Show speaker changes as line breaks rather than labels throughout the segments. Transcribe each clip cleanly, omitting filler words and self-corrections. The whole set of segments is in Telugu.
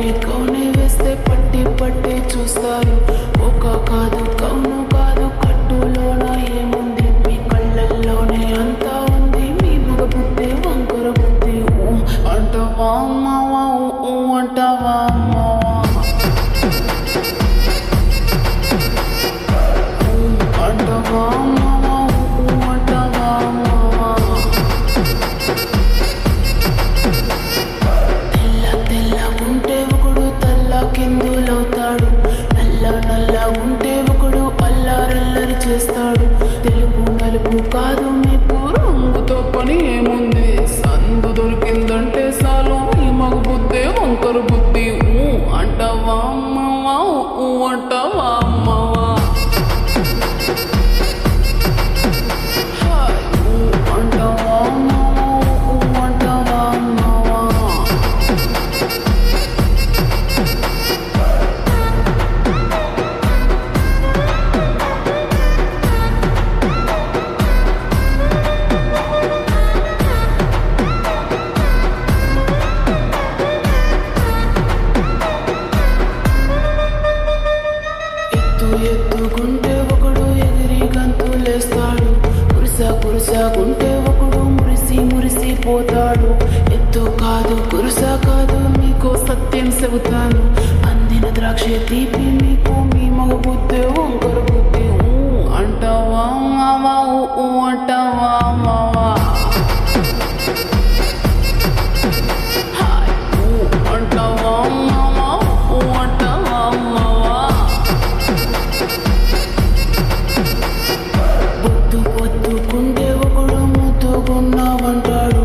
పట్టి కౌనే వేస్తే పట్టి పట్టి చూస్తారు. ఒక కాదు కౌను కాదు కట్టులోన ఏముంది, మీ కళ్ళల్లోనే అంతా ఉంది. మీ మగ బుద్ధి వంకర బుద్ధి. అంటావా అమ్మావా, అంటావా అమ్మావా, అంటావా అమ్మావా, అంటావా అమ్మావా. తెల్ల తెల్ల ఉంటే ఒకడు తల్ల కిందులవుతాడు, నల్ల నల్ల ఉంటే ఒకడు అల్లారల్లరి చేస్తాడు. తెలుపు నలుపు కాదు మీకు రంగుతో పని ఏముంది, సందు దొరికిందంటే చాలు ఈ మగ బుద్ధి వంకర బుద్ధి. అంటావా అమ్మావా, అంటావా అమ్మావా. అంటావా అమ్మావా, అంటావా అమ్మావా. ఎత్తుకుంటే ఒకడు ఎగిరి గంతులేస్తాడు, కురుసకుంటే ఒకడు మురిసి మురిసిపోతాడు. ఎత్తు కాదు కురుస కాదు మీకు సత్యం చెబుతాను, అందిన ద్రాక్ష తీపి మీకు మీ మగ బుద్ధి వంకర బుద్ధి. అంటావా మావా, అంటావా మావా. అంటావా మావా, అంటావా మావా. పొద్దుకుంటే ఒకడు ముద్దుగున్నావంటాడు,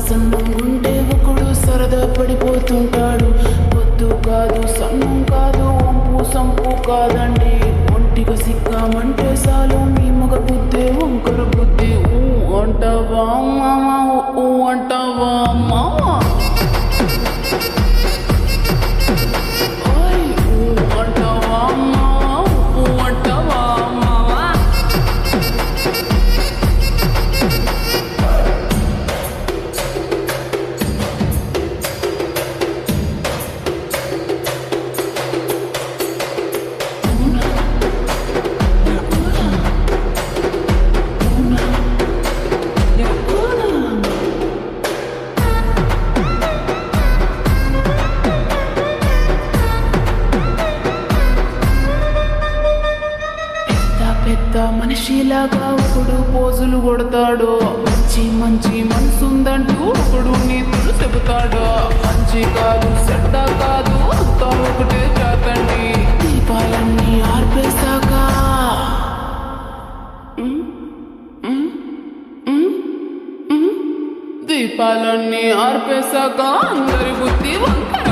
సన్నంగుంటే ఒకడు సరదా పడిపోతుంటాడు. పొద్దు కాదు సన్నం కాదు వంపు సంపు కాదండి, ఒంటిగా సిక్కామంటే చాలు మీ మగ బుద్ధి వంకర బుద్ధి. అంటావా మామా, అంటావా మామా. అంటావా మామా, అంటావా మామా. పెద్ద మనిషిలాగా ఒకడు పోజులు కొడతాడు, మంచి మంచి మనసుందంటూ ఒకడు నీతులు చెబుతాడు. మంచి కాదు చెడ్డ కాదు అంతా ఒకటే జాతండి, దీపాలన్నీ ఆర్పేశాక దీపాలన్నీ ఆర్పేశాక అందరి బుద్ధి వంకర